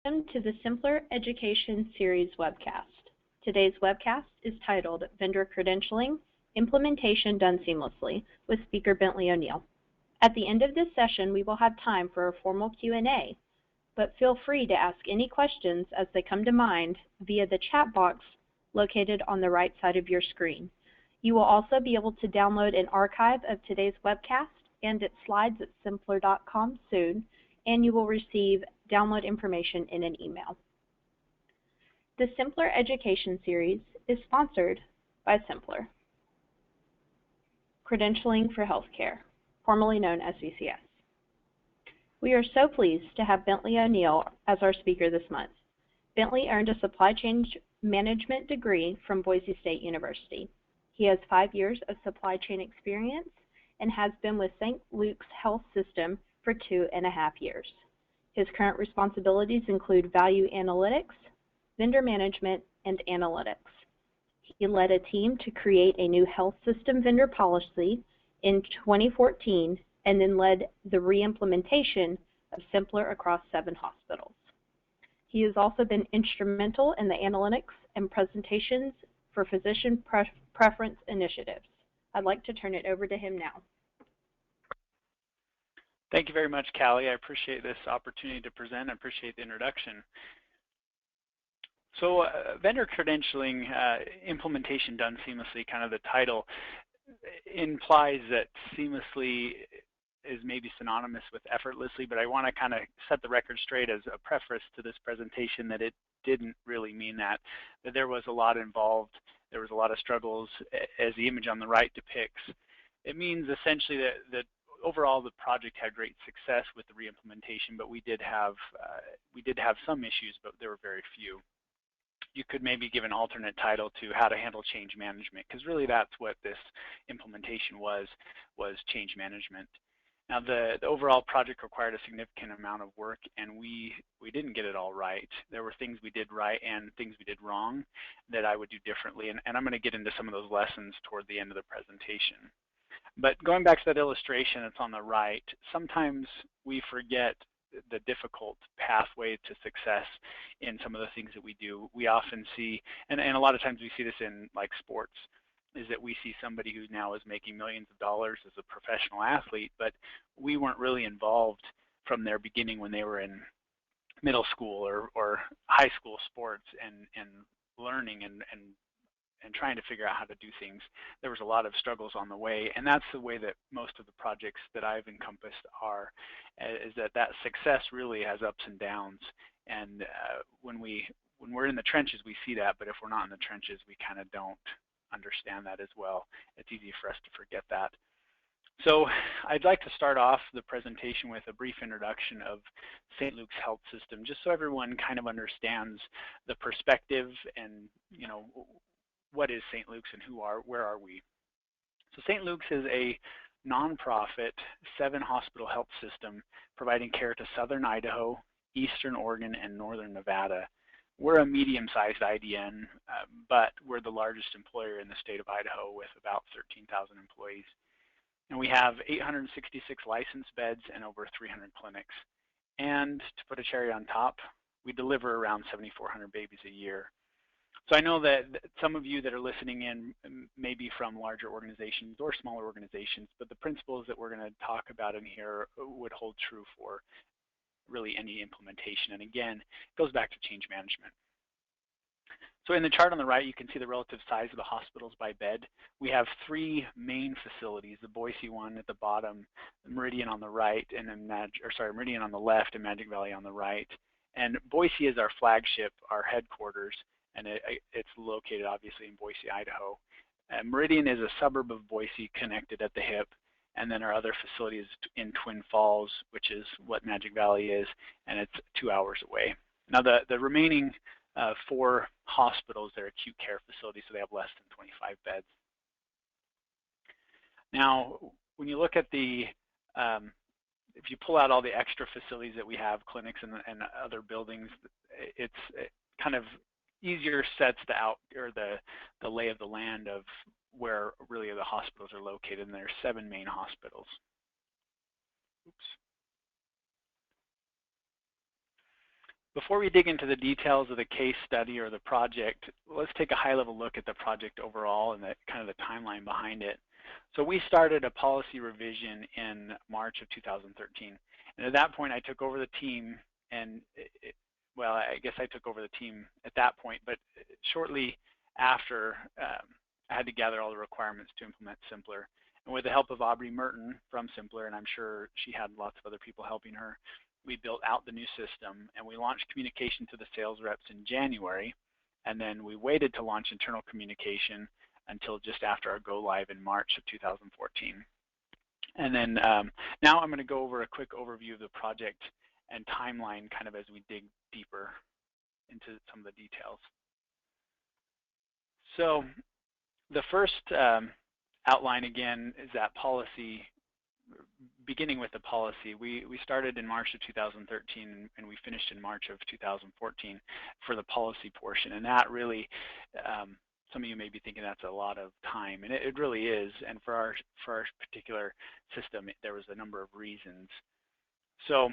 Welcome to the symplr Education Series webcast. Today's webcast is titled Vendor Credentialing, Implementation Done Seamlessly with speaker Bentley O'Neil. At the end of this session, we will have time for a formal Q&A, but feel free to ask any questions as they come to mind via the chat box located on the right side of your screen. You will also be able to download an archive of today's webcast and its slides at symplr.com soon, and you will receive download information in an email. The symplr Education Series is sponsored by symplr, Credentialing for Healthcare, formerly known as CCS. We are so pleased to have Bentley O'Neil as our speaker this month. Bentley earned a supply chain management degree from Boise State University. He has 5 years of supply chain experience and has been with St. Luke's Health System for 2.5 years. His current responsibilities include value analytics, vendor management, and analytics. He led a team to create a new health system vendor policy in 2014 and then led the re-implementation of symplr across 7 hospitals. He has also been instrumental in the analytics and presentations for physician preference initiatives. I'd like to turn it over to him now. Thank you very much, Callie. I appreciate this opportunity to present. I appreciate the introduction. So vendor credentialing, implementation done seamlessly, kind of the title, implies that seamlessly is maybe synonymous with effortlessly, but I want to kind of set the record straight as a preface to this presentation that it didn't really mean that there was a lot involved, there was a lot of struggles, as the image on the right depicts. It means essentially that overall, the project had great success with the re-implementation, but we did have some issues, but there were very few. You could maybe give an alternate title to how to handle change management, because really that's what this implementation was change management. Now, the overall project required a significant amount of work, and we didn't get it all right. There were things we did right and things we did wrong that I would do differently, and I'm going to get into some of those lessons toward the end of the presentation. But going back to that illustration that's on the right, sometimes we forget the difficult pathway to success in some of the things that we do. We often see, and a lot of times we see this in like sports, is that we see somebody who now is making millions of dollars as a professional athlete, but we weren't really involved from their beginning when they were in middle school or high school sports and learning and trying to figure out how to do things. There was a lot of struggles on the way, and that's the way that most of the projects that I've encompassed are, is that success really has ups and downs, and when we're in the trenches we see that, but if we're not in the trenches we kind of don't understand that as well. It's easy for us to forget that. So I'd like to start off the presentation with a brief introduction of St. Luke's Health System, just so everyone kind of understands the perspective and, you know, what is St. Luke's and where are we? So St. Luke's is a nonprofit 7-hospital health system providing care to southern Idaho, eastern Oregon, and northern Nevada. We're a medium-sized IDN, but we're the largest employer in the state of Idaho with about 13,000 employees. And we have 866 licensed beds and over 300 clinics. And to put a cherry on top, we deliver around 7,400 babies a year. So I know that some of you that are listening in may be from larger organizations or smaller organizations, but the principles that we're going to talk about in here would hold true for really any implementation. And again, it goes back to change management. So in the chart on the right, you can see the relative size of the hospitals by bed. We have 3 main facilities, the Boise one at the bottom, Meridian on the right, and then Meridian on the left and Magic Valley on the right. And Boise is our flagship, our headquarters, and it's located obviously in Boise, Idaho. Meridian is a suburb of Boise connected at the hip, and then our other facility is in Twin Falls, which is what Magic Valley is, and it's 2 hours away. Now the remaining 4 hospitals, they're acute care facilities, so they have less than 25 beds. Now, when you look at the, if you pull out all the extra facilities that we have, clinics and other buildings, it's kind of easier sets the lay of the land of where really the hospitals are located, and there's 7 main hospitals. Oops. Before we dig into the details of the case study or the project, let's take a high-level look at the project overall and the kind of the timeline behind it. So we started a policy revision in March of 2013. And at that point, I took over the team, and well, I guess I took over the team at that point, but shortly after, I had to gather all the requirements to implement symplr. And with the help of Aubrey Merton from symplr, and I'm sure she had lots of other people helping her, we built out the new system, and we launched communication to the sales reps in January, and then we waited to launch internal communication until just after our go live in March of 2014. And then now I'm going to go over a quick overview of the project and timeline kind of as we dig deeper into some of the details. So the first outline again is that policy. Beginning with the policy, we started in March of 2013 and we finished in March of 2014 for the policy portion, and that really, some of you may be thinking that's a lot of time, and it really is. And for our particular system, there was a number of reasons. So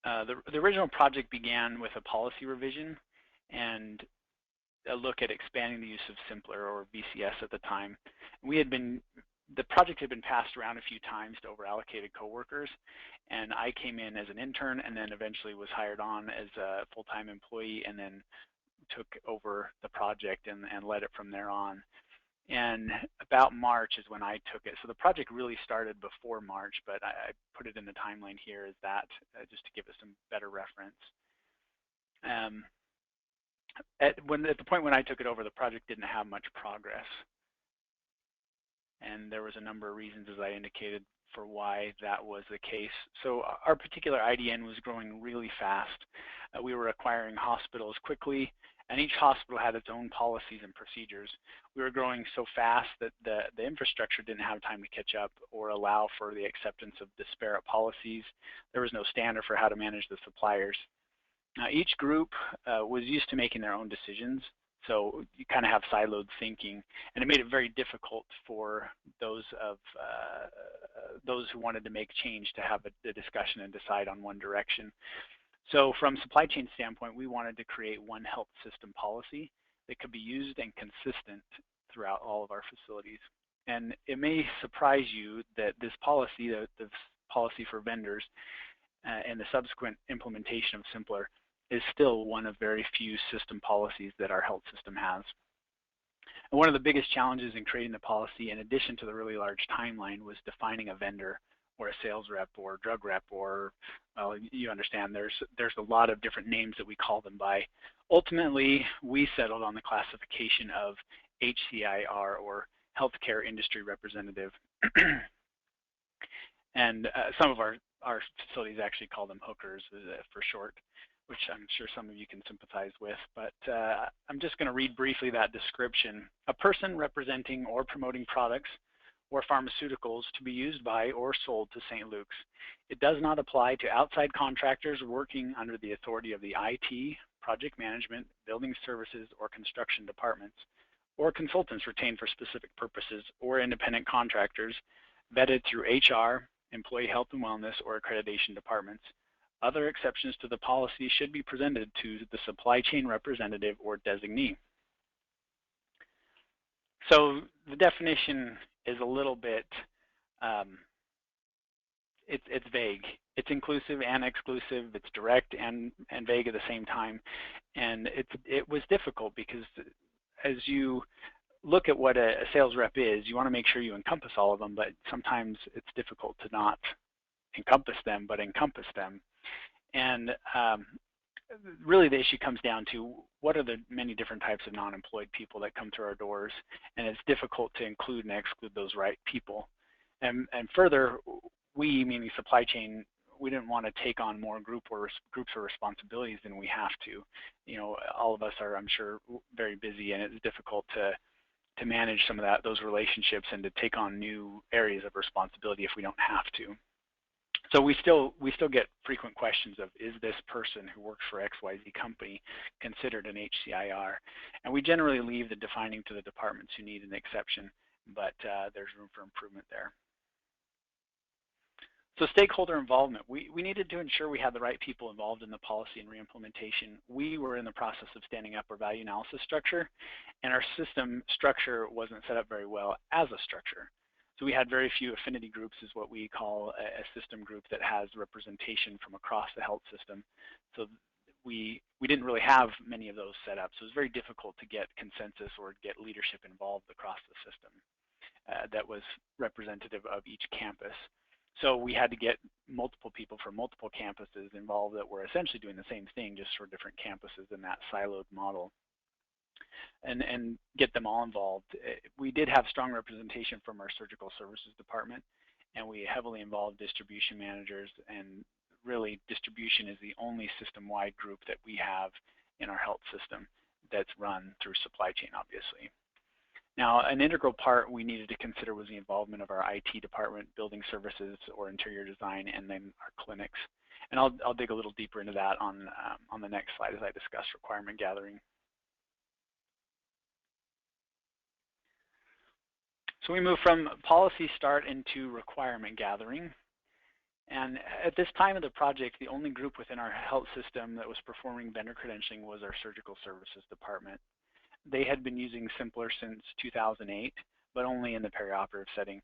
the original project began with a policy revision and a look at expanding the use of symplr, or VCS at the time. The project had been passed around a few times to over-allocated coworkers, and I came in as an intern and then eventually was hired on as a full-time employee and then took over the project and led it from there on. And about March is when I took it. So the project really started before March, but I put it in the timeline here as that, just to give it some better reference. At the point when I took it over, the project didn't have much progress. And there was a number of reasons, as I indicated, for why that was the case. So our particular IDN was growing really fast. We were acquiring hospitals quickly, and each hospital had its own policies and procedures. We were growing so fast that the infrastructure didn't have time to catch up or allow for the acceptance of disparate policies. There was no standard for how to manage the suppliers. Now, each group was used to making their own decisions, so you kind of have siloed thinking, and it made it very difficult for those who wanted to make change to have a discussion and decide on one direction. So from supply chain standpoint, we wanted to create one health system policy that could be used and consistent throughout all of our facilities. And it may surprise you that this policy, the policy for vendors, and the subsequent implementation of symplr is still one of very few system policies that our health system has. And one of the biggest challenges in creating the policy, in addition to the really large timeline, was defining a vendor or a sales rep or drug rep, or, well, you understand there's a lot of different names that we call them by. Ultimately, we settled on the classification of HCIR, or Healthcare Industry Representative. And some of our facilities actually call them hookers for short, which I'm sure some of you can sympathize with, but I'm just going to read briefly that description. A person representing or promoting products or pharmaceuticals to be used by or sold to St. Luke's. It does not apply to outside contractors working under the authority of the IT, project management, building services, or construction departments, or consultants retained for specific purposes, or independent contractors vetted through HR, employee health and wellness, or accreditation departments. Other exceptions to the policy should be presented to the supply chain representative or designee. So the definition is a little bit, it's vague. It's inclusive and exclusive. It's direct and vague at the same time. And it was difficult because as you look at what a sales rep is, you want to make sure you encompass all of them, but sometimes it's difficult to not encompass them, but encompass them. And really the issue comes down to what are the many different types of non-employed people that come through our doors, and it's difficult to include and exclude those right people. And further, we, meaning supply chain, we didn't want to take on more groups or responsibilities than we have to. You know, all of us are, I'm sure, very busy, and it's difficult to manage some of those relationships and to take on new areas of responsibility if we don't have to. So we still get frequent questions of, is this person who works for XYZ company considered an HCIR? And we generally leave the defining to the departments who need an exception, but there's room for improvement there. So stakeholder involvement, we needed to ensure we had the right people involved in the policy and reimplementation. We were in the process of standing up our value analysis structure, and our system structure wasn't set up very well as a structure. So we had very few affinity groups, is what we call a system group that has representation from across the health system. So we didn't really have many of those set up. So it was very difficult to get consensus or get leadership involved across the system that was representative of each campus. So we had to get multiple people from multiple campuses involved that were essentially doing the same thing, just for different campuses in that siloed model, and get them all involved. We did have strong representation from our surgical services department, and we heavily involved distribution managers, and really distribution is the only system-wide group that we have in our health system that's run through supply chain, obviously. Now, an integral part we needed to consider was the involvement of our IT department, building services, or interior design, and then our clinics. And I'll dig a little deeper into that on the next slide as I discuss requirement gathering. So we move from policy start into requirement gathering. And at this time of the project, the only group within our health system that was performing vendor credentialing was our surgical services department. They had been using symplr since 2008, but only in the perioperative setting.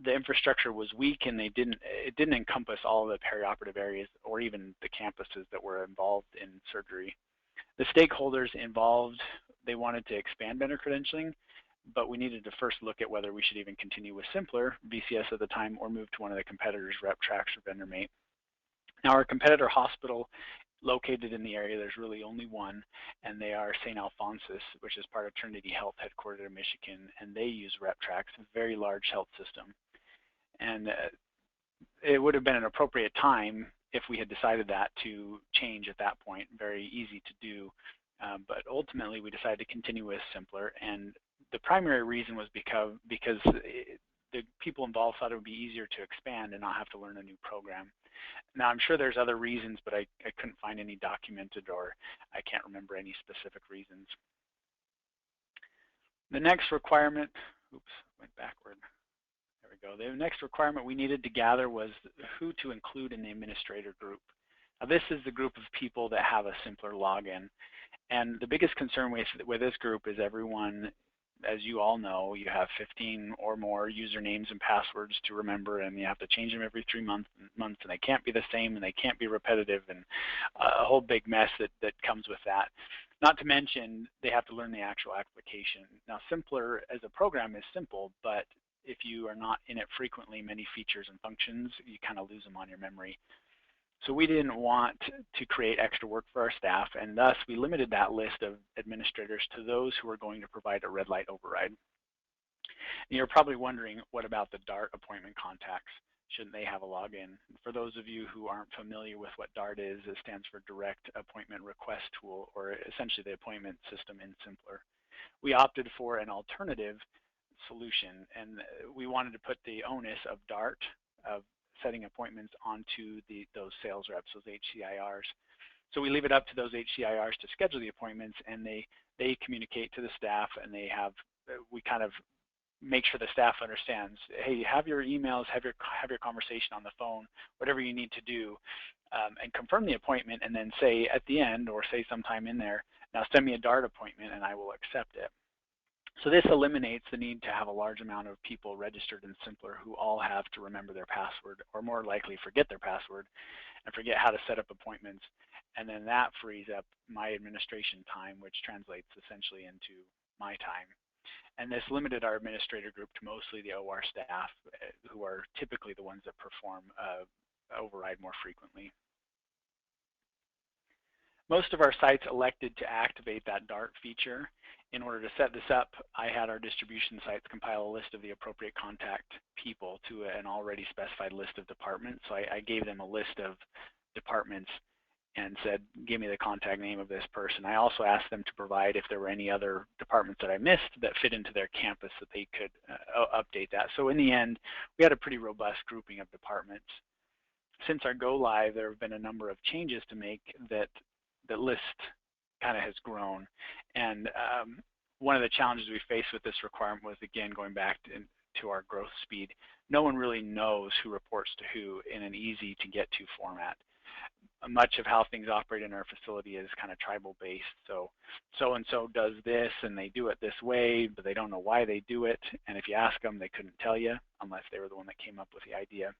The infrastructure was weak, and it didn't encompass all the perioperative areas or even the campuses that were involved in surgery. The stakeholders involved, they wanted to expand vendor credentialing, but we needed to first look at whether we should even continue with symplr, VCS at the time, or move to one of the competitors, RepTrax or VendorMate. Now, our competitor hospital located in the area, there's really only one, and they are St. Alphonsus, which is part of Trinity Health, headquartered in Michigan, and they use RepTrax, a very large health system. And it would have been an appropriate time if we had decided that to change at that point, very easy to do, but ultimately we decided to continue with symplr, and the primary reason was because the people involved thought it would be easier to expand and not have to learn a new program. Now, I'm sure there's other reasons, but I couldn't find any documented, or I can't remember any specific reasons. The next requirement, oops, went backward. There we go. The next requirement we needed to gather was who to include in the administrator group. Now, this is the group of people that have a symplr login. And the biggest concern with this group is everyone, as you all know, you have 15 or more usernames and passwords to remember, and you have to change them every 3 months, and they can't be the same, and they can't be repetitive, and a whole big mess that comes with that. Not to mention, they have to learn the actual application. Now, symplr as a program is simple, but if you are not in it frequently, many features and functions, you kind of lose them on your memory. So we didn't want to create extra work for our staff, and thus we limited that list of administrators to those who are going to provide a red light override. And you're probably wondering, what about the DART appointment contacts? Shouldn't they have a login? For those of you who aren't familiar with what DART is, it stands for Direct Appointment Request Tool, or essentially the appointment system in symplr. We opted for an alternative solution, and we wanted to put the onus of DART, of setting appointments, onto those sales reps, those HCIRs. So we leave it up to those HCIRs to schedule the appointments, and they communicate to the staff, and we kind of make sure the staff understands, hey, have your emails, have your conversation on the phone, whatever you need to do, and confirm the appointment, and then say at the end, or say sometime in there, now send me a DART appointment and I will accept it. So this eliminates the need to have a large amount of people registered in symplr who all have to remember their password, or more likely forget their password and forget how to set up appointments. And then that frees up my administration time, which translates essentially into my time. And this limited our administrator group to mostly the OR staff, who are typically the ones that perform override more frequently. Most of our sites elected to activate that DART feature. In order to set this up, I had our distribution sites compile a list of the appropriate contact people to an already specified list of departments. So I gave them a list of departments and said, give me the contact name of this person. I also asked them to provide if there were any other departments that I missed that fit into their campus that they could update that. So in the end, we had a pretty robust grouping of departments. Since our go live, there have been a number of changes to make that the list kind of has grown. And one of the challenges we faced with this requirement was, again, going back to our growth speed, no one really knows who reports to who in an easy to get to format. Much of how things operate in our facility is kind of tribal based. So-and-so does this and they do it this way, but they don't know why they do it. And if you ask them, they couldn't tell you unless they were the one that came up with the idea.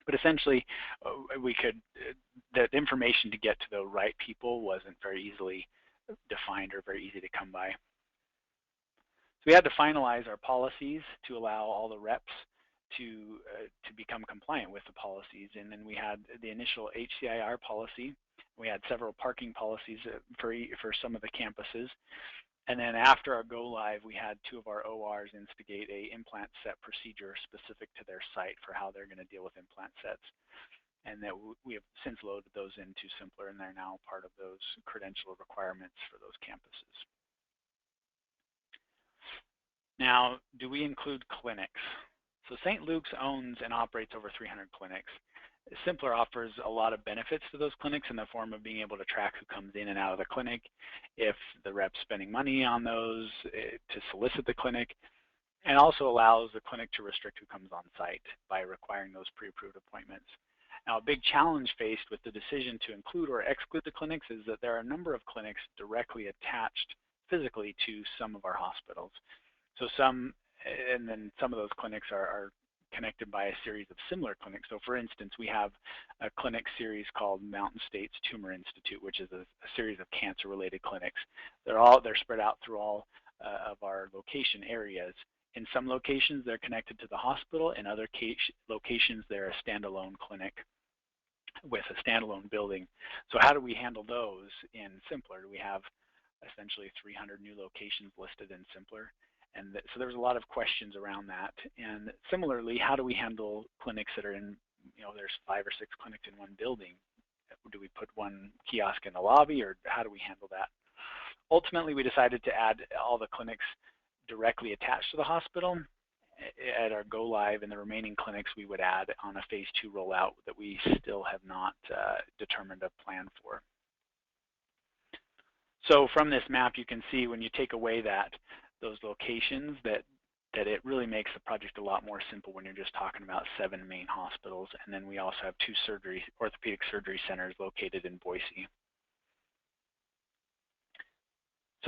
But essentially, the information to get to the right people wasn't very easily defined or very easy to come by. So we had to finalize our policies to allow all the reps to become compliant with the policies. And then we had the initial HCIR policy. We had several parking policies for some of the campuses. And then after our go live, we had 2 of our ORs instigate a implant set procedure specific to their site for how they're going to deal with implant sets. And that we have since loaded those into symplr, and they're now part of those credential requirements for those campuses. Now, do we include clinics? So St. Luke's owns and operates over 300 clinics. symplr offers a lot of benefits to those clinics in the form of being able to track who comes in and out of the clinic, if the rep's spending money on those, to solicit the clinic, and also allows the clinic to restrict who comes on site by requiring those pre-approved appointments. Now, a big challenge faced with the decision to include or exclude the clinics is that there are a number of clinics directly attached physically to some of our hospitals. So some of those clinics are connected by a series of similar clinics. So for instance, we have a clinic series called Mountain States Tumor Institute, which is a series of cancer-related clinics. They're spread out through all of our location areas. In some locations, they're connected to the hospital. In other locations, they're a standalone clinic with a standalone building. So how do we handle those in symplr? We have essentially 300 new locations listed in symplr. And so there's a lot of questions around that. And similarly, how do we handle clinics that are in, there's 5 or 6 clinics in one building? Do we put one kiosk in the lobby, or how do we handle that? Ultimately, we decided to add all the clinics directly attached to the hospital at our go live, and the remaining clinics we would add on a phase 2 rollout that we still have not determined a plan for. So from this map, you can see when you take away those locations that it really makes the project a lot more simple when you're just talking about 7 main hospitals. And then we also have 2 orthopedic surgery centers located in Boise.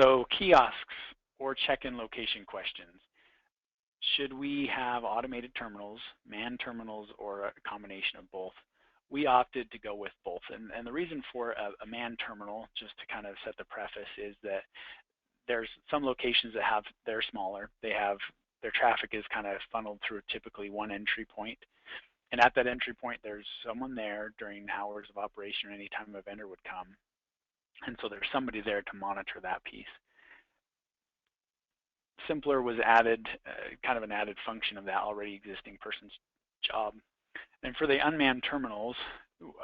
So kiosks or check-in location questions. Should we have automated terminals, manned terminals, or a combination of both? We opted to go with both. And the reason for a manned terminal, just to kind of set the preface, is that there's some locations that they're smaller. Their traffic is kind of funneled through typically one entry point. And at that entry point, there's someone there during hours of operation or any time a vendor would come. And so there's somebody there to monitor that piece. symplr was added, kind of an added function of that already existing person's job. And for the unmanned terminals,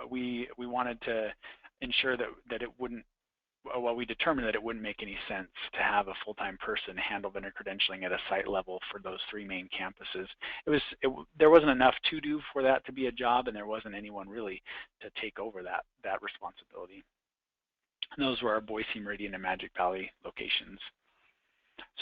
we wanted to ensure that it wouldn't, well, we determined that it wouldn't make any sense to have a full-time person handle vendor credentialing at a site level for those 3 main campuses. There wasn't enough to do for that to be a job, and there wasn't anyone really to take over that responsibility. And those were our Boise, Meridian, and Magic Valley locations.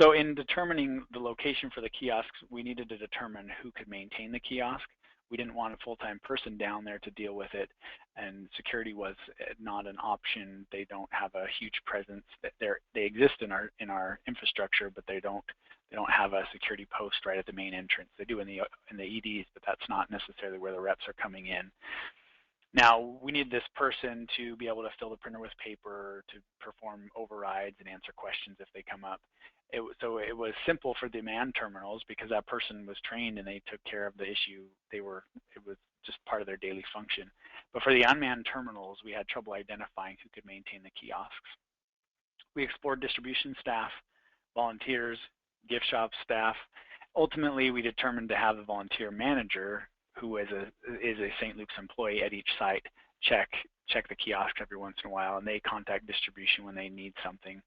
So in determining the location for the kiosks, we needed to determine who could maintain the kiosk. We didn't want a full-time person down there to deal with it, and security was not an option. They don't have a huge presence. They exist in our infrastructure, but they don't have a security post right at the main entrance. They do in the EDs, but that's not necessarily where the reps are coming in. Now, we need this person to be able to fill the printer with paper, to perform overrides and answer questions if they come up. So it was simple for the manned terminals because that person was trained and they took care of the issue. It was just part of their daily function. But for the unmanned terminals, we had trouble identifying who could maintain the kiosks. We explored distribution staff, volunteers, gift shop staff. Ultimately, we determined to have the volunteer manager, who is a St. Luke's employee at each site, check the kiosk every once in a while, and they contact distribution when they need something.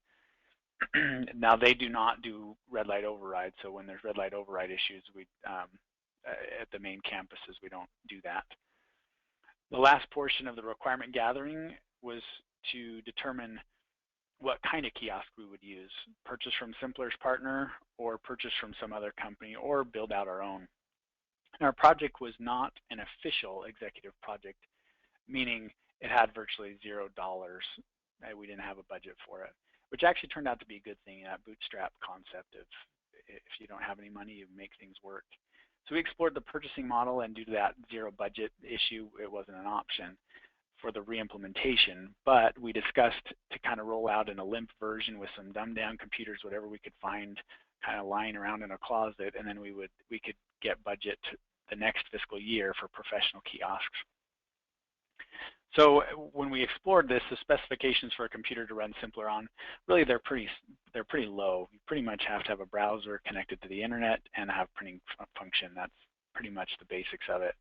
Now, they do not do red light override, so when there's red light override issues, at the main campuses, we don't do that. The last portion of the requirement gathering was to determine what kind of kiosk we would use, purchase from symplr's partner or purchase from some other company or build out our own. And our project was not an official executive project, meaning it had virtually $0. We didn't have a budget for it, which actually turned out to be a good thing, that bootstrap concept of if you don't have any money, you make things work. So we explored the purchasing model, and due to that zero budget issue, it wasn't an option for the re-implementation, but we discussed to kind of roll out in a limp version with some dumbed down computers, whatever we could find kind of lying around in a closet, and then we could get budget the next fiscal year for professional kiosks. So when we explored this, the specifications for a computer to run symplr on, really they're pretty low. You pretty much have to have a browser connected to the internet and have printing function. That's pretty much the basics of it.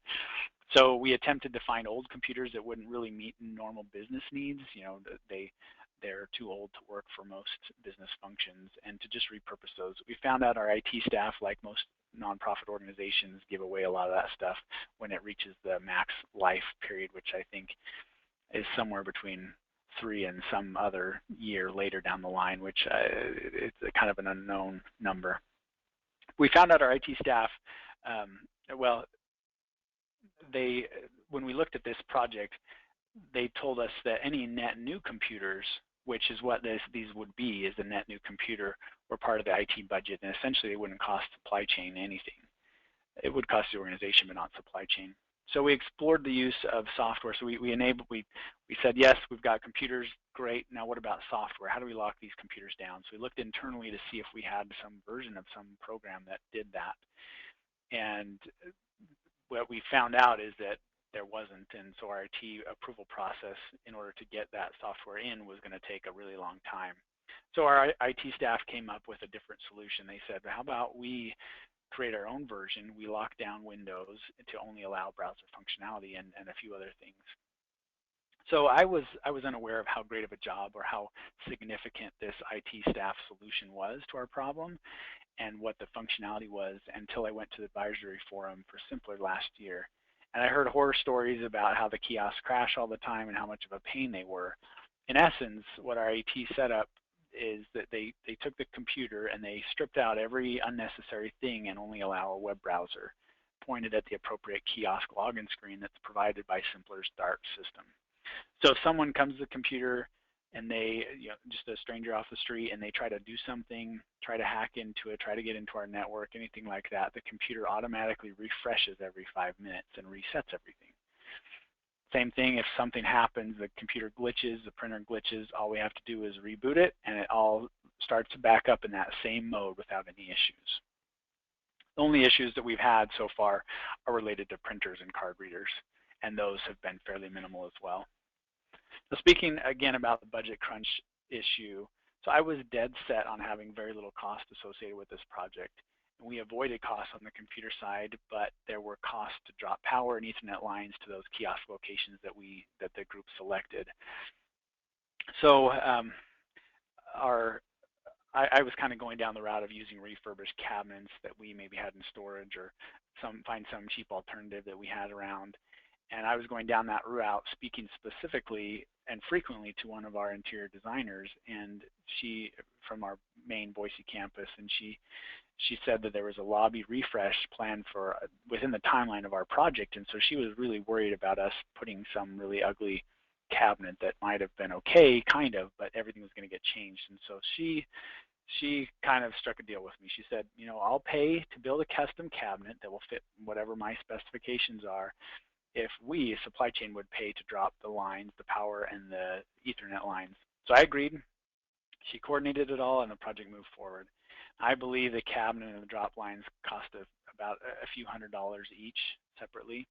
So we attempted to find old computers that wouldn't really meet normal business needs. You know, they're too old to work for most business functions, and to just repurpose those. We found out our IT staff, like most nonprofit organizations, give away a lot of that stuff when it reaches the max life period, which I think is somewhere between 3 and some other year later down the line, which is kind of an unknown number. We found out our IT staff, when we looked at this project, they told us that any net new computers, which is what these would be, is a net new computer, were part of the IT budget, and essentially it wouldn't cost supply chain anything. It would cost the organization, but not supply chain. So we explored the use of software. So we said, yes, we've got computers, great. Now what about software? How do we lock these computers down? So we looked internally to see if we had some version of some program that did that. And what we found out is that there wasn't, and so our IT approval process in order to get that software in was going to take a really long time. So our IT staff came up with a different solution. They said, how about we create our own version, we lock down Windows to only allow browser functionality and a few other things. So I was unaware of how great of a job or how significant this IT staff solution was to our problem and what the functionality was until I went to the advisory forum for symplr last year. And I heard horror stories about how the kiosks crash all the time and how much of a pain they were. In essence, what our IT set up is that they took the computer and they stripped out every unnecessary thing and only allow a web browser pointed at the appropriate kiosk login screen that's provided by symplr's Dart system. So if someone comes to the computer and they, just a stranger off the street, and they try to do something, try to hack into it, try to get into our network, anything like that, the computer automatically refreshes every 5 minutes and resets everything. Same thing, if something happens, the computer glitches, the printer glitches, all we have to do is reboot it, and it all starts to back up in that same mode without any issues. The only issues that we've had so far are related to printers and card readers, and those have been fairly minimal as well. So speaking again about the budget crunch issue, so I was dead set on having very little cost associated with this project. And we avoided costs on the computer side, but there were costs to drop power and Ethernet lines to those kiosk locations that the group selected. So I was kind of going down the route of using refurbished cabinets that we maybe had in storage, or find some cheap alternative that we had around. And I was going down that route, speaking specifically and frequently to one of our interior designers, and she, from our main Boise campus, and she said that there was a lobby refresh planned for within the timeline of our project, and so she was really worried about us putting some really ugly cabinet that might have been okay, kind of, but everything was going to get changed. And so she kind of struck a deal with me. She said, I'll pay to build a custom cabinet that will fit whatever my specifications are, if we, supply chain, would pay to drop the lines, the power, and the Ethernet lines. So I agreed. She coordinated it all, and the project moved forward. I believe the cabinet and the drop lines cost about a few $100s each separately.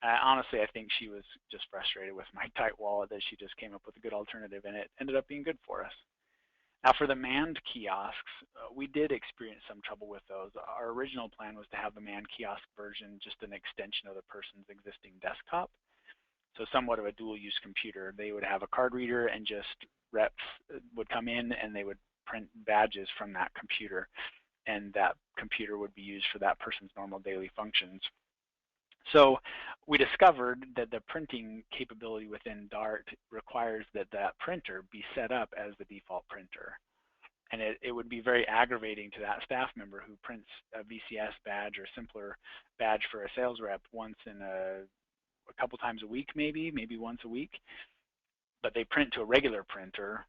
Honestly, I think she was just frustrated with my tight wallet that she just came up with a good alternative, and it ended up being good for us. Now for the manned kiosks, we did experience some trouble with those. Our original plan was to have the manned kiosk version just an extension of the person's existing desktop. So somewhat of a dual-use computer. They would have a card reader, and just reps would come in and they would print badges from that computer, and that computer would be used for that person's normal daily functions. So we discovered that the printing capability within Dart requires that that printer be set up as the default printer. And it would be very aggravating to that staff member who prints a VCS badge or symplr badge for a sales rep once in a couple times a week, maybe once a week, but they print to a regular printer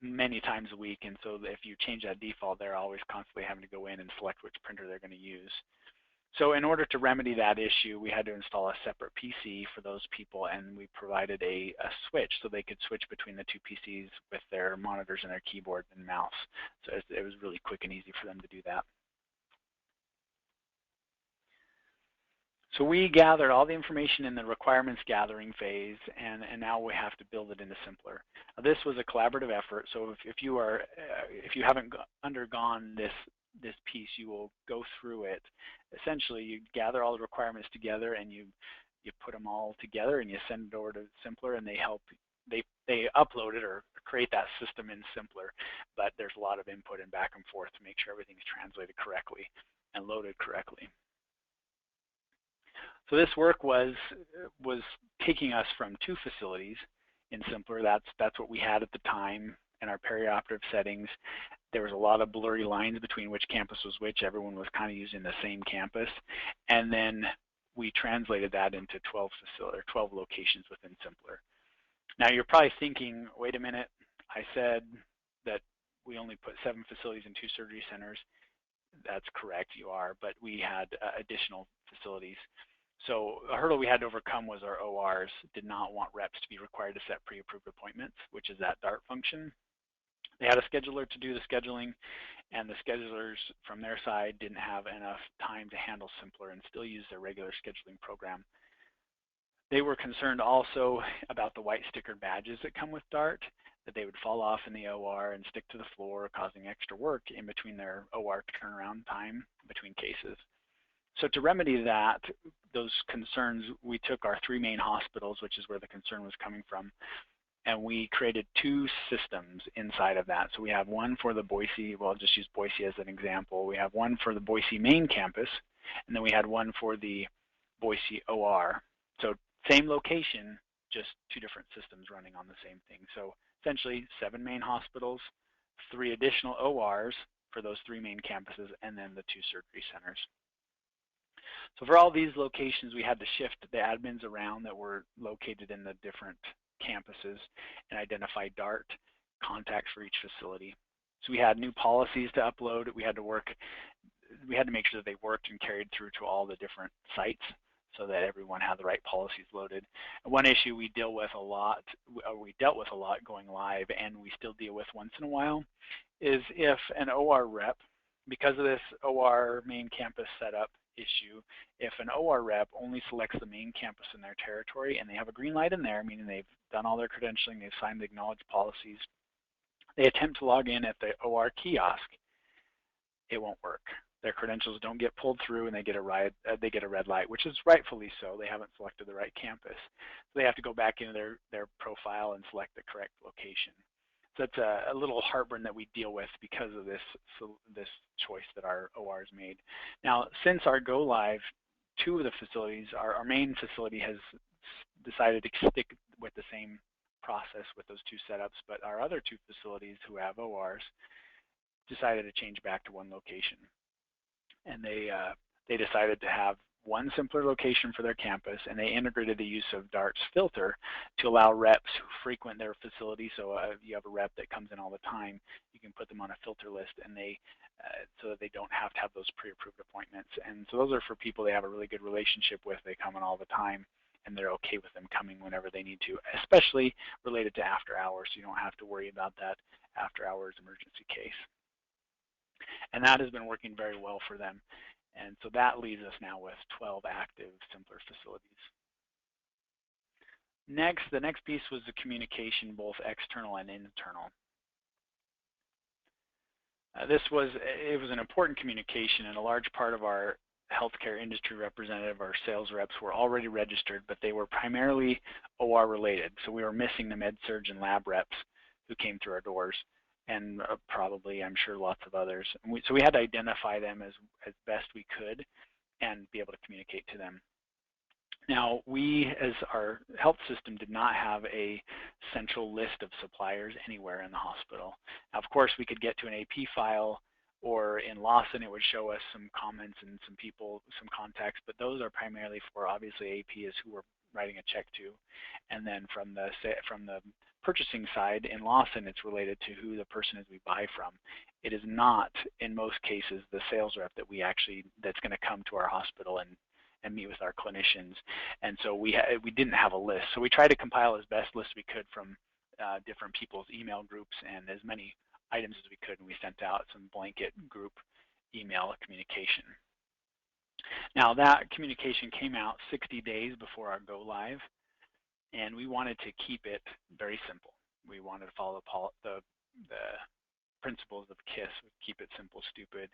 many times a week, and so if you change that default, they're always constantly having to go in and select which printer they're going to use. So in order to remedy that issue, we had to install a separate PC for those people, and we provided a switch so they could switch between the two PCs with their monitors and their keyboard and mouse. So it was really quick and easy for them to do that. So we gathered all the information in the requirements gathering phase, and now we have to build it into symplr. This was a collaborative effort, so if you haven't undergone this piece, you will go through it. Essentially, you gather all the requirements together, and you put them all together, and you send it over to symplr, and they upload it or create that system in symplr. But there's a lot of input and back and forth to make sure everything's translated correctly and loaded correctly. So this work was taking us from 2 facilities in symplr. That's what we had at the time in our perioperative settings. There was a lot of blurry lines between which campus was which. Everyone was kind of using the same campus. And then we translated that into 12 locations within symplr. Now you're probably thinking, wait a minute, I said that we only put 7 facilities in 2 surgery centers. That's correct, you are, but we had additional facilities. So a hurdle we had to overcome was our ORs did not want reps to be required to set pre-approved appointments, which is that Dart function. They had a scheduler to do the scheduling, and the schedulers from their side didn't have enough time to handle symplr and still use their regular scheduling program. They were concerned also about the white stickered badges that come with Dart, that they would fall off in the OR and stick to the floor, causing extra work in between their OR turnaround time between cases. So to remedy that, those concerns, we took our 3 main hospitals, which is where the concern was coming from, and we created 2 systems inside of that. So we have one for the Boise, well, I'll just use Boise as an example. We have one for the Boise main campus, and then we had one for the Boise OR. So same location, just 2 different systems running on the same thing. So essentially 7 main hospitals, 3 additional ORs for those 3 main campuses, and then the 2 surgery centers. So for all these locations, we had to shift the admins around that were located in the different campuses and identify Dart contacts for each facility. So we had new policies to upload. We had to make sure that they worked and carried through to all the different sites so that everyone had the right policies loaded. And one issue we dealt with a lot going live, and we still deal with once in a while, is if an OR rep, because of this OR main campus setup issue, if an OR rep only selects the main campus in their territory and they have a green light in there, meaning they've done all their credentialing, they've signed the acknowledged policies, they attempt to log in at the OR kiosk, it won't work. Their credentials don't get pulled through, and they get a red light, which is rightfully so. They haven't selected the right campus. So they have to go back into their profile and select the correct location. So that's a little heartburn that we deal with because of this choice that our ORs made. Now, since our go live, 2 of the facilities, our main facility has decided to stick with the same process with those 2 setups, but our other 2 facilities who have ORs decided to change back to 1 location. And they decided to have 1 symplr location for their campus, and they integrated the use of Dart's filter to allow reps who frequent their facility. So if you have a rep that comes in all the time, you can put them on a filter list, and so that they don't have to have those pre-approved appointments. And so those are for people they have a really good relationship with. They come in all the time, and they're okay with them coming whenever they need to, especially related to after hours. So you don't have to worry about that after hours emergency case. And that has been working very well for them. And so that leaves us now with 12 active symplr facilities. Next, the next piece was the communication, both external and internal. It was an important communication, and a large part of our healthcare industry representative, our sales reps, were already registered, but they were primarily OR related. So we were missing the med surg and lab reps who came through our doors, and probably, I'm sure, lots of others. And so we had to identify them as best we could and be able to communicate to them. Now, we, as our health system, did not have a central list of suppliers anywhere in the hospital. Now, of course, we could get to an AP file, or in Lawson, it would show us some comments and some people, some contacts, but those are primarily for, obviously, AP is who we're writing a check to. And then from the purchasing side in Lawson, it's related to who the person is we buy from. It is not, in most cases, the sales rep that that's going to come to our hospital and meet with our clinicians. And so we didn't have a list. So we tried to compile as best list we could from different people's email groups and as many items as we could, and we sent out some blanket group email communication. Now that communication came out 60 days before our go live, and we wanted to keep it very simple. We wanted to follow the principles of KISS, keep it simple, stupid.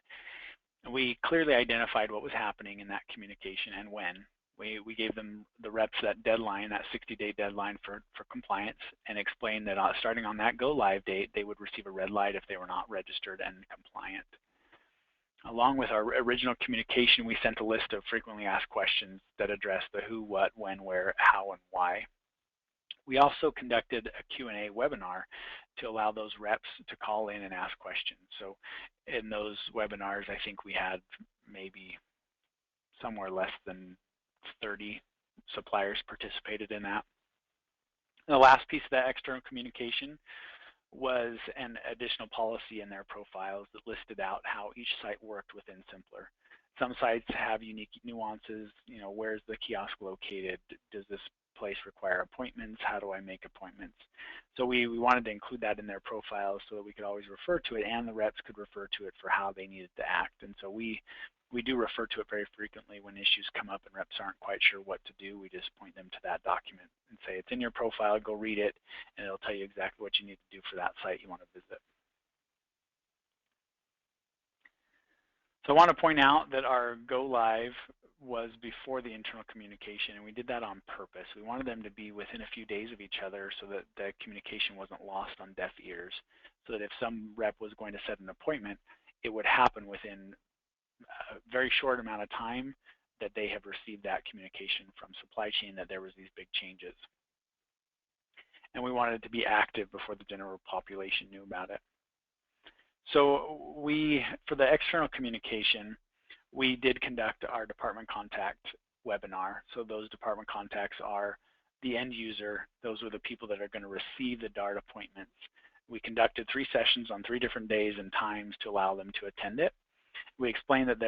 We clearly identified what was happening in that communication and when. We gave them, the reps, that deadline, that 60-day deadline for compliance, and explained that starting on that go live date, they would receive a red light if they were not registered and compliant. Along with our original communication, we sent a list of frequently asked questions that address the who, what, when, where, how, and why. We also conducted a Q&A webinar to allow those reps to call in and ask questions. So in those webinars, I think we had maybe somewhere less than 30 suppliers participated in that. And the last piece of that external communication was an additional policy in their profiles that listed out how each site worked within symplr. Some sites have unique nuances. You know, where's the kiosk located? Does this place require appointments? How do I make appointments? So we wanted to include that in their profiles so that we could always refer to it, and the reps could refer to it for how they needed to act. And so we do refer to it very frequently when issues come up and reps aren't quite sure what to do. We just point them to that document and say, it's in your profile, go read it, and it'll tell you exactly what you need to do for that site you want to visit. So I want to point out that our go live was before the internal communication, and we did that on purpose. We wanted them to be within a few days of each other so that the communication wasn't lost on deaf ears, so that if some rep was going to set an appointment, it would happen within a very short amount of time that they have received that communication from supply chain that there was these big changes. And we wanted it to be active before the general population knew about it. So for the external communication, we did conduct our department contact webinar. So those department contacts are the end user. Those are the people that are going to receive the DART appointments. We conducted 3 sessions on 3 different days and times to allow them to attend it. We explained that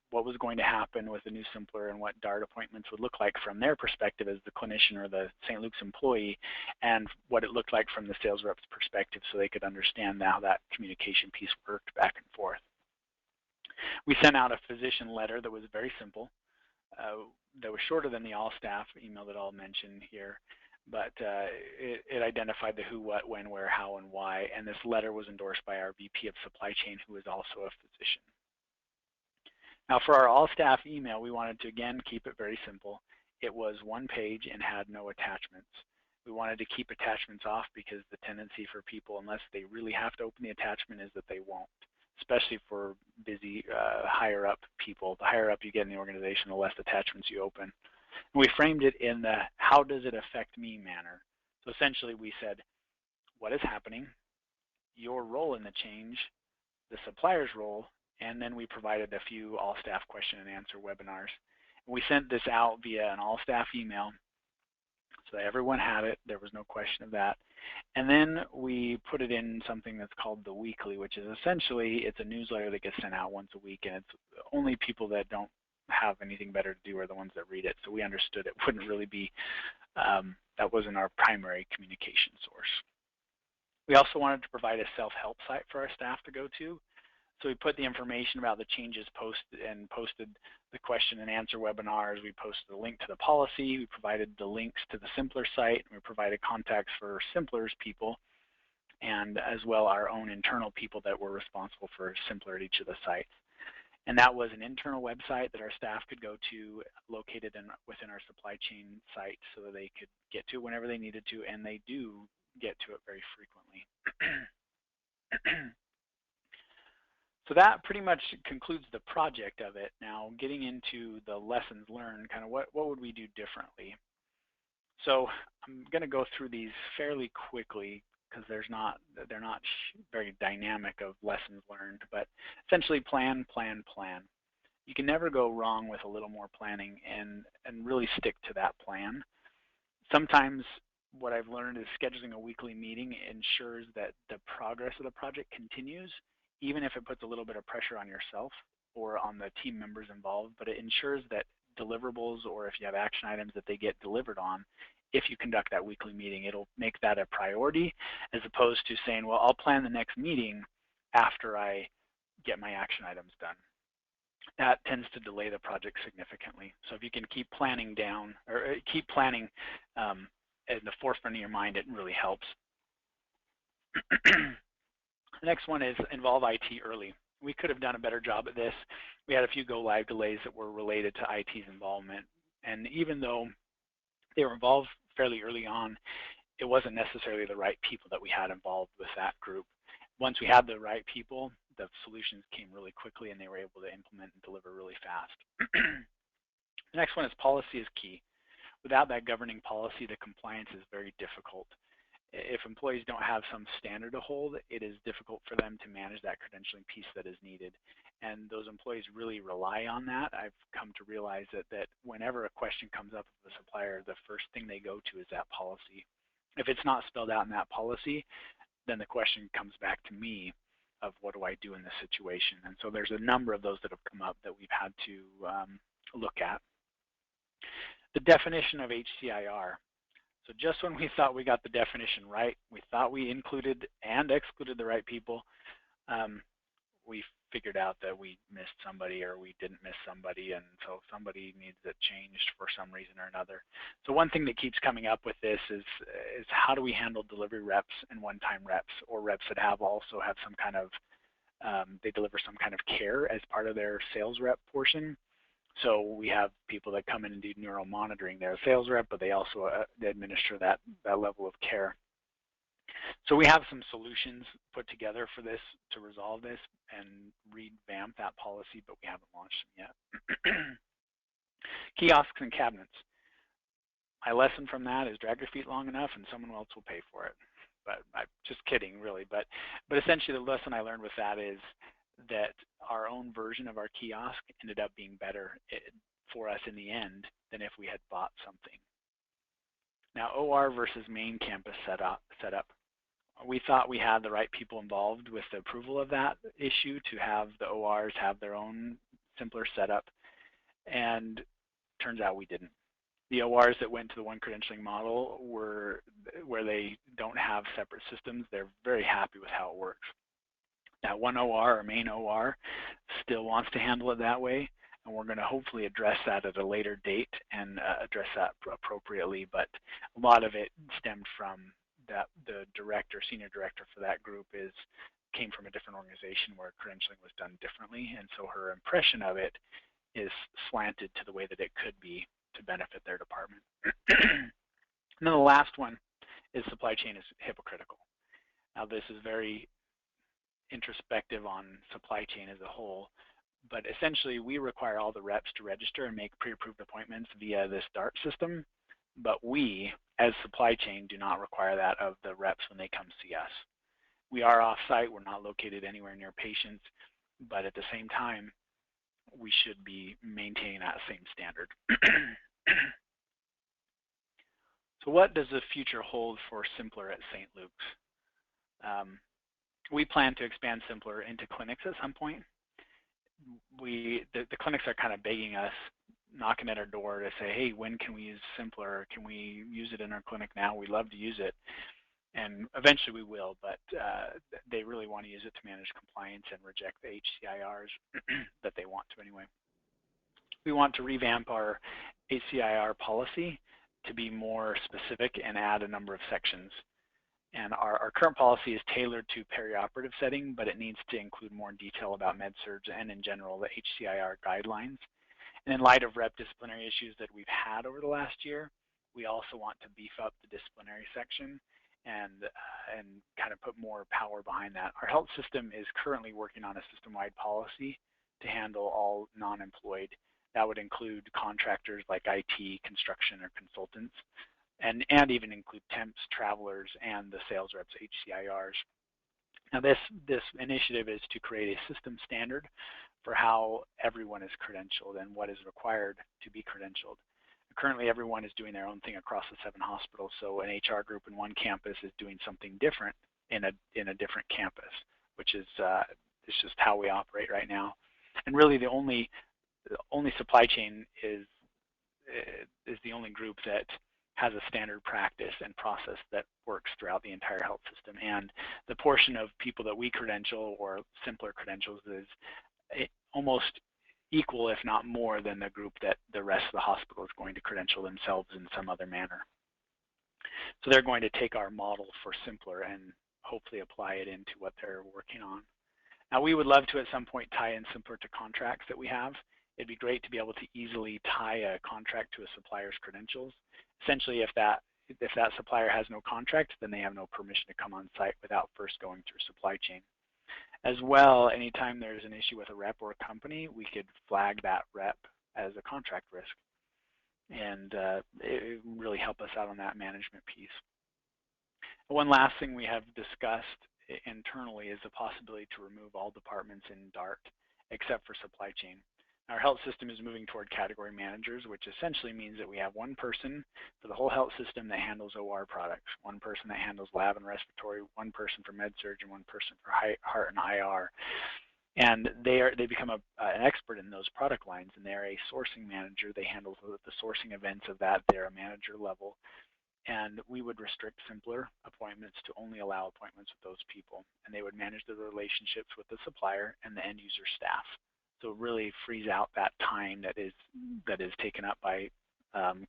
what was going to happen with the new symplr and what DART appointments would look like from their perspective as the clinician or the St. Luke's employee, and what it looked like from the sales rep's perspective so they could understand how that communication piece worked back and forth. We sent out a physician letter that was very simple, that was shorter than the all-staff email that I'll mention here, but it identified the who, what, when, where, how, and why, and this letter was endorsed by our VP of Supply Chain, who is also a physician. Now for our all-staff email, we wanted to, again, keep it very simple. It was 1 page and had no attachments. We wanted to keep attachments off because the tendency for people, unless they really have to open the attachment, is that they won't, especially for busy higher up people. The higher up you get in the organization, the less attachments you open. And we framed it in the how does it affect me manner. So essentially we said, what is happening, your role in the change, the supplier's role, and then we provided a few all-staff question and answer webinars. We sent this out via an all-staff email so that everyone had it. There was no question of that. And then we put it in something that's called the weekly, which is essentially, it's a newsletter that gets sent out once a week, and it's only people that don't have anything better to do are the ones that read it. So we understood it wouldn't really be, that wasn't our primary communication source. We also wanted to provide a self-help site for our staff to go to. So we put the information about the changes posted the question and answer webinars. We posted a link to the policy. We provided the links to the symplr site. We provided contacts for symplr's people, and as well our own internal people that were responsible for symplr at each of the sites. And that was an internal website that our staff could go to, located within our supply chain site, so that they could get to it whenever they needed to, and they do get to it very frequently. So that pretty much concludes the project of it. Now getting into the lessons learned, kind of what would we do differently? So I'm going to go through these fairly quickly because they're not very dynamic of lessons learned, but essentially plan, plan, plan. You can never go wrong with a little more planning and really stick to that plan. Sometimes what I've learned is scheduling a weekly meeting ensures that the progress of the project continues, even if it puts a little bit of pressure on yourself or on the team members involved, but it ensures that deliverables, or if you have action items, that they get delivered on. If you conduct that weekly meeting, it'll make that a priority, as opposed to saying, well, I'll plan the next meeting after I get my action items done. That tends to delay the project significantly. So if you can keep planning down, or keep planning in the forefront of your mind, it really helps. The next one is involve IT early. We could have done a better job at this. We had a few go-live delays that were related to IT's involvement. And even though they were involved fairly early on, it wasn't necessarily the right people that we had involved with that group. Once we had the right people, the solutions came really quickly and they were able to implement and deliver really fast. The next one is policy is key. Without that governing policy, the compliance is very difficult. If employees don't have some standard to hold, it is difficult for them to manage that credentialing piece that is needed. And those employees really rely on that. I've come to realize that whenever a question comes up with a supplier, the first thing they go to is that policy. If it's not spelled out in that policy, then the question comes back to me of what do I do in this situation. And so there's a number of those that have come up that we've had to look at. The definition of HCIR. So just when we thought we got the definition right, we thought we included and excluded the right people, we figured out that we missed somebody or we didn't miss somebody, and so somebody needs it changed for some reason or another. So one thing that keeps coming up with this is how do we handle delivery reps and one-time reps, or reps that also have some kind of, they deliver some kind of care as part of their sales rep portion. So we have people that come in and do neural monitoring. They're a sales rep, but they also they administer that level of care. So we have some solutions put together for this to resolve this and revamp that policy, but we haven't launched them yet. Kiosks and cabinets. My lesson from that is drag your feet long enough and someone else will pay for it. But I'm just kidding, really. But essentially the lesson I learned with that is that our own version of our kiosk ended up being better for us in the end than if we had bought something. Now, OR versus main campus setup. We thought we had the right people involved with the approval of that issue to have the ORs have their own simpler setup, and turns out we didn't. The ORs that went to the one credentialing model were where they don't have separate systems. They're very happy with how it works. That one OR, or main OR, still wants to handle it that way, and we're going to hopefully address that at a later date and address that appropriately. But a lot of it stemmed from that the senior director for that group came from a different organization where credentialing was done differently, and so her impression of it is slanted to the way that it could be to benefit their department. And then the last one is supply chain is hypocritical. Now this is very introspective on supply chain as a whole, but essentially we require all the reps to register and make pre-approved appointments via this DART system, but we as supply chain do not require that of the reps when they come see us. We are off-site, we're not located anywhere near patients, but at the same time we should be maintaining that same standard. So what does the future hold for symplr at St. Luke's? We plan to expand symplr into clinics at some point. The clinics are kind of begging us, knocking at our door to say, hey, when can we use symplr? Can we use it in our clinic now? We'd love to use it. And eventually we will, but they really want to use it to manage compliance and reject the HCIRs that they want to anyway. We want to revamp our HCIR policy to be more specific and add a number of sections. And our current policy is tailored to perioperative setting, but it needs to include more detail about med-surg and in general the HCIR guidelines. And in light of rep disciplinary issues that we've had over the last year, we also want to beef up the disciplinary section and kind of put more power behind that. Our health system is currently working on a system-wide policy to handle all non-employed. That would include contractors like IT, construction, or consultants, and even include temps, travelers, and the sales reps, HCIRs. Now this initiative is to create a system standard for how everyone is credentialed and what is required to be credentialed. Currently, everyone is doing their own thing across the 7 hospitals, so an HR group in one campus is doing something different in a different campus, which is it's just how we operate right now. And really, the only supply chain is the only group that has a standard practice and process that works throughout the entire health system. And the portion of people that we credential, or symplr credentials, is almost equal, if not more, than the group that the rest of the hospital is going to credential themselves in some other manner. So they're going to take our model for symplr and hopefully apply it into what they're working on. Now, we would love to at some point tie in symplr to contracts that we have. It'd be great to be able to easily tie a contract to a supplier's credentials. Essentially, if that supplier has no contract, then they have no permission to come on site without first going through supply chain. As well, anytime there's an issue with a rep or a company, we could flag that rep as a contract risk, and it really help us out on that management piece. One last thing we have discussed internally is the possibility to remove all departments in DART except for supply chain. Our health system is moving toward category managers, which essentially means that we have one person for the whole health system that handles OR products, one person that handles lab and respiratory, one person for med-surg, and one person for heart and IR. And they become an expert in those product lines, and they're a sourcing manager. They handle the sourcing events of that. They're a manager level. And we would restrict symplr appointments to only allow appointments with those people. And they would manage the relationships with the supplier and the end user staff. So it really frees out that time that is taken up by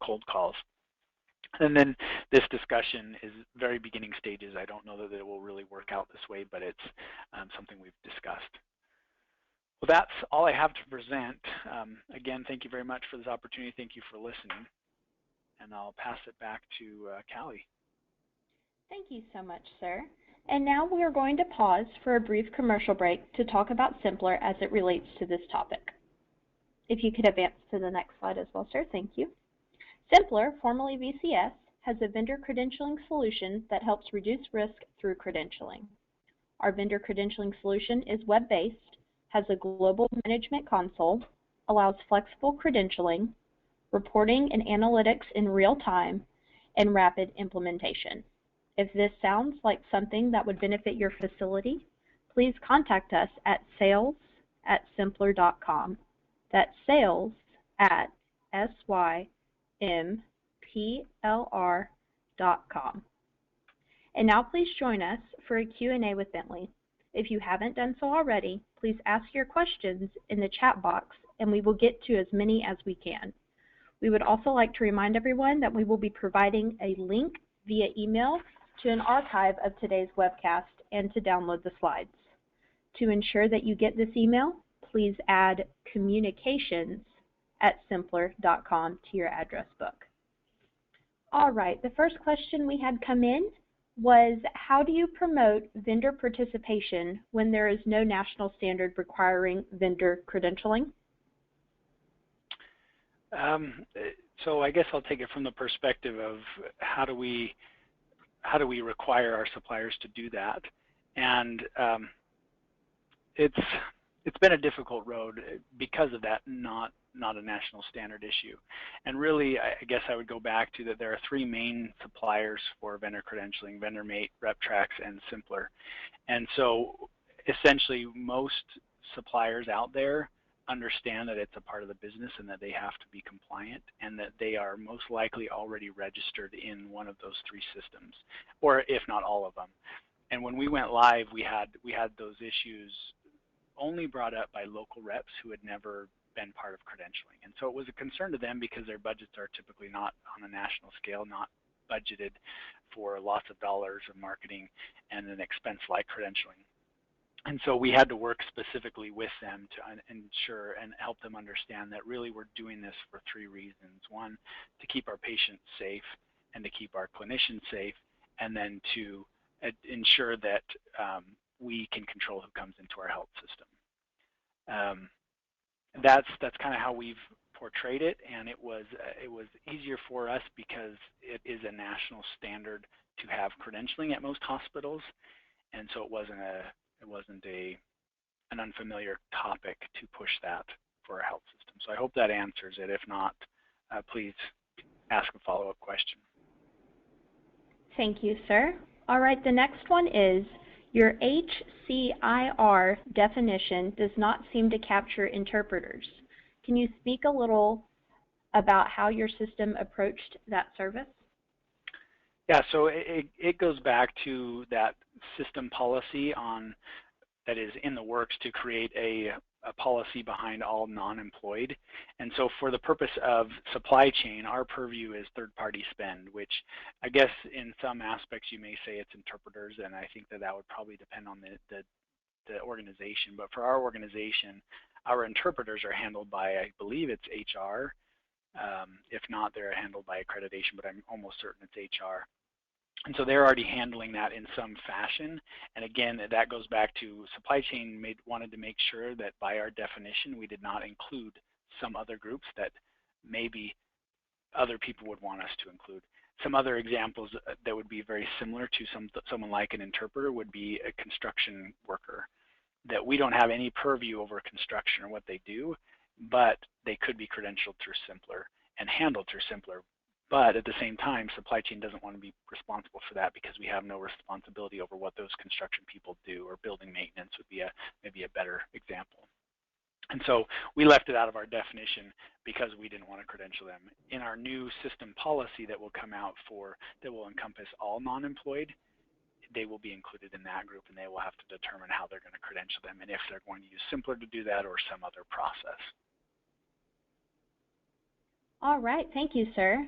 cold calls. And then this discussion is very beginning stages. I don't know that it will really work out this way, but it's something we've discussed. Well, that's all I have to present. Again, thank you very much for this opportunity. Thank you for listening. And I'll pass it back to Callie. Thank you so much, sir. And now we are going to pause for a brief commercial break to talk about symplr as it relates to this topic. If you could advance to the next slide as well, sir, thank you. symplr, formerly VCS, has a vendor credentialing solution that helps reduce risk through credentialing. Our vendor credentialing solution is web-based, has a global management console, allows flexible credentialing, reporting and analytics in real time, and rapid implementation. If this sounds like something that would benefit your facility, please contact us at sales@symplr.com. That's sales@symplr.com. And now please join us for a Q&A with Bentley. If you haven't done so already, please ask your questions in the chat box and we will get to as many as we can. We would also like to remind everyone that we will be providing a link via email to an archive of today's webcast and to download the slides. To ensure that you get this email, please add communications@symplr.com to your address book. All right, the first question we had come in was, how do you promote vendor participation when there is no national standard requiring vendor credentialing? So I guess I'll take it from the perspective of how do we require our suppliers to do that, and it's been a difficult road because of that, not a national standard issue. And really, I guess I would go back to that there are 3 main suppliers for vendor credentialing: VendorMate, RepTrax, and symplr. And so essentially most suppliers out there understand that it's a part of the business and that they have to be compliant, and that they are most likely already registered in one of those 3 systems, or if not all of them. And when we went live, we had those issues only brought up by local reps who had never been part of credentialing. And so it was a concern to them because their budgets are typically not on a national scale, not budgeted for lots of dollars of marketing and an expense like credentialing. And so we had to work specifically with them to ensure and help them understand that really we're doing this for 3 reasons. 1, to keep our patients safe and to keep our clinicians safe, and then to ensure that we can control who comes into our health system. That's kind of how we've portrayed it, and it was easier for us because it is a national standard to have credentialing at most hospitals, and so it wasn't an unfamiliar topic to push that for our health system. So I hope that answers it. If not, please ask a follow-up question. Thank you, sir. All right, the next one is, your HCIR definition does not seem to capture interpreters. Can you speak a little about how your system approached that service? Yeah, so it goes back to that system policy that is in the works to create a policy behind all non-employed. And so for the purpose of supply chain, our purview is third-party spend, which I guess in some aspects you may say it's interpreters, and I think that would probably depend on the organization. But for our organization, our interpreters are handled by, I believe it's HR. If not, they're handled by accreditation, but I'm almost certain it's HR. And so they're already handling that in some fashion. And again, that goes back to supply chain wanted to make sure that by our definition, we did not include some other groups that maybe other people would want us to include. Some other examples that would be very similar to someone like an interpreter would be a construction worker, that we don't have any purview over construction or what they do, but they could be credentialed through symplr and handled through symplr. But at the same time, supply chain doesn't want to be responsible for that because we have no responsibility over what those construction people do, or building maintenance would be maybe a better example. And so we left it out of our definition because we didn't want to credential them. In our new system policy that will come out that will encompass all non-employed, they will be included in that group, and they will have to determine how they're going to credential them and if they're going to use symplr to do that or some other process. All right, thank you, sir.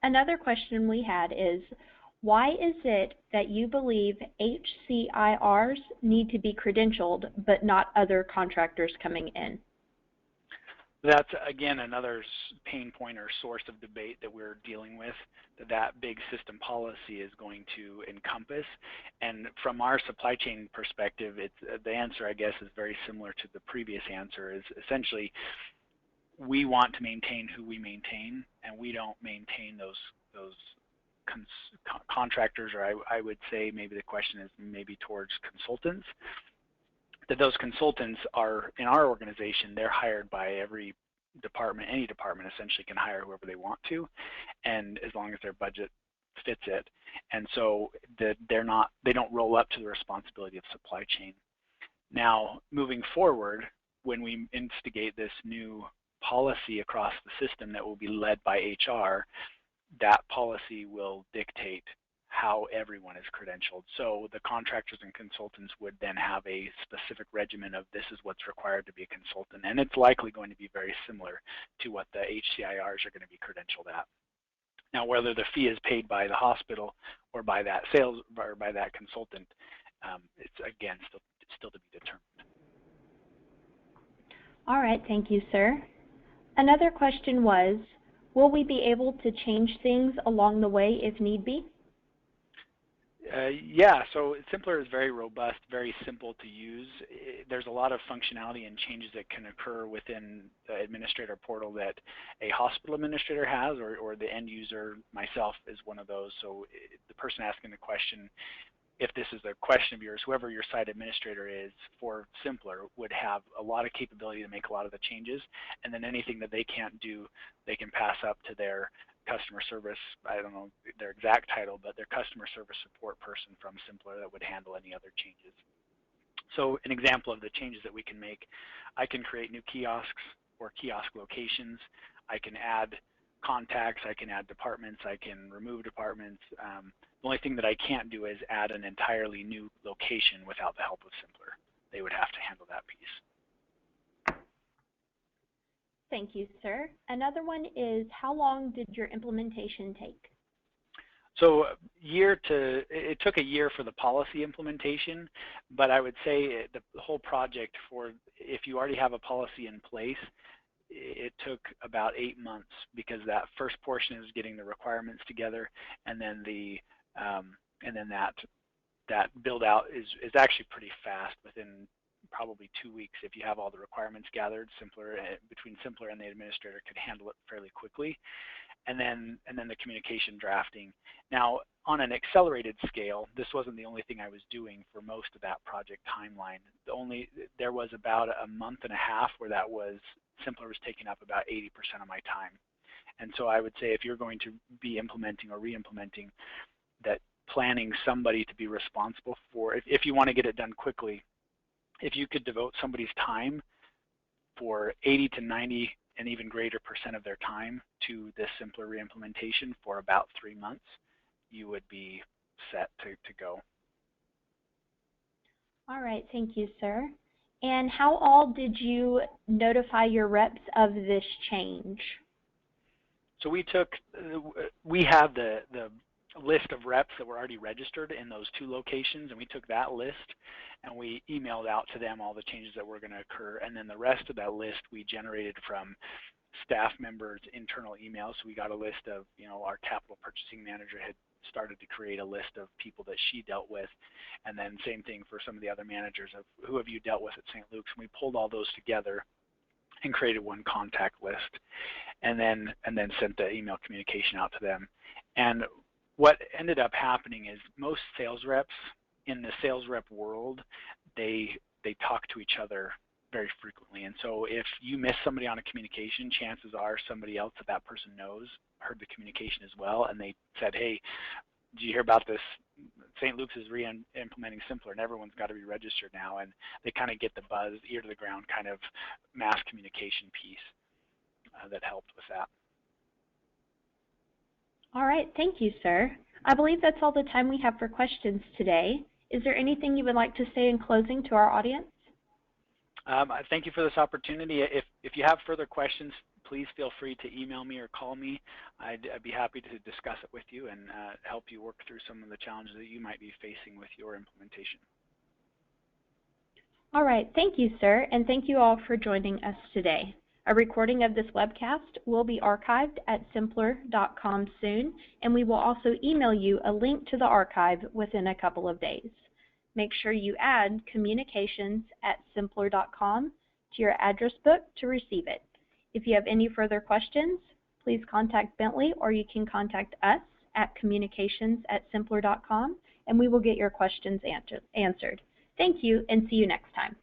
Another question we had is, why is it that you believe HCIRs need to be credentialed but not other contractors coming in? That's, again, another pain point or source of debate that we're dealing with, that big system policy is going to encompass. And from our supply chain perspective, the answer, I guess, is very similar to the previous answer, is essentially we want to maintain who we maintain, and we don't maintain those contractors, or I would say maybe the question is maybe towards consultants, that those consultants are, in our organization, they're hired by every department. Any department essentially can hire whoever they want to, and as long as their budget fits it. And so they don't roll up to the responsibility of supply chain. Now, moving forward, when we instigate this new policy across the system that will be led by HR, that policy will dictate how everyone is credentialed. So the contractors and consultants would then have a specific regimen of this is what's required to be a consultant, and it's likely going to be very similar to what the HCIRs are going to be credentialed at. Now, whether the fee is paid by the hospital or by that or by that consultant, it's again still to be determined. All right, thank you, sir. Another question was, will we be able to change things along the way if need be? Yeah, so symplr is very robust, very simple to use. There's a lot of functionality and changes that can occur within the administrator portal that a hospital administrator has, or the end user, myself, is one of those. So the person asking the question, if this is a question of yours, whoever your site administrator is for symplr would have a lot of capability to make a lot of the changes, and then anything that they can't do, they can pass up to their customer service, I don't know their exact title, but their customer service support person from symplr that would handle any other changes. So an example of the changes that we can make, I can create new kiosks or kiosk locations. I can add contacts, I can add departments, I can remove departments. The only thing that I can't do is add an entirely new location without the help of symplr. They would have to handle that piece. Thank you, sir. Another one is, how long did your implementation take? So it took a year for the policy implementation, but I would say the whole project, if you already have a policy in place, it took about 8 months, because that first portion is getting the requirements together, and then the and then that build out is actually pretty fast. Within probably 2 weeks, if you have all the requirements gathered, between symplr and the administrator could handle it fairly quickly. And then the communication drafting. Now, on an accelerated scale, this wasn't the only thing I was doing for most of that project timeline. There was about a month and a half where symplr was taking up about 80% of my time. And so I would say if you're going to be implementing or re-implementing, that planning somebody to be responsible for, if you want to get it done quickly, if you could devote somebody's time for 80 to 90 and even greater % of their time to this symplr re-implementation for about 3 months, you would be set to go. All right, thank you, sir. And how all did you notify your reps of this change? So we have the list of reps that were already registered in those 2 locations, and we took that list and we emailed out to them all the changes that were going to occur, and then the rest of that list we generated from staff members' internal emails. So we got a list of, our capital purchasing manager had started to create a list of people that she dealt with, and then same thing for some of the other managers of who have you dealt with at St. Luke's, and we pulled all those together and created one contact list, and then sent the email communication out to them. And what ended up happening is most sales reps in the sales rep world, they talk to each other very frequently. And so if you miss somebody on a communication, chances are somebody else that person knows heard the communication as well, and they said, hey, did you hear about this? St. Luke's is re-implementing symplr, and everyone's got to be registered now. And they kind of get the buzz, ear to the ground kind of mass communication piece that helped with that. All right, thank you, sir. I believe that's all the time we have for questions today. Is there anything you would like to say in closing to our audience? Thank you for this opportunity. If you have further questions, please feel free to email me or call me. I'd be happy to discuss it with you and help you work through some of the challenges that you might be facing with your implementation. All right, thank you, sir, and thank you all for joining us today. A recording of this webcast will be archived at symplr.com soon, and we will also email you a link to the archive within a couple of days. Make sure you add communications@symplr.com to your address book to receive it. If you have any further questions, please contact Bentley, or you can contact us at communications@symplr.com, and we will get your questions answered. Thank you, and see you next time.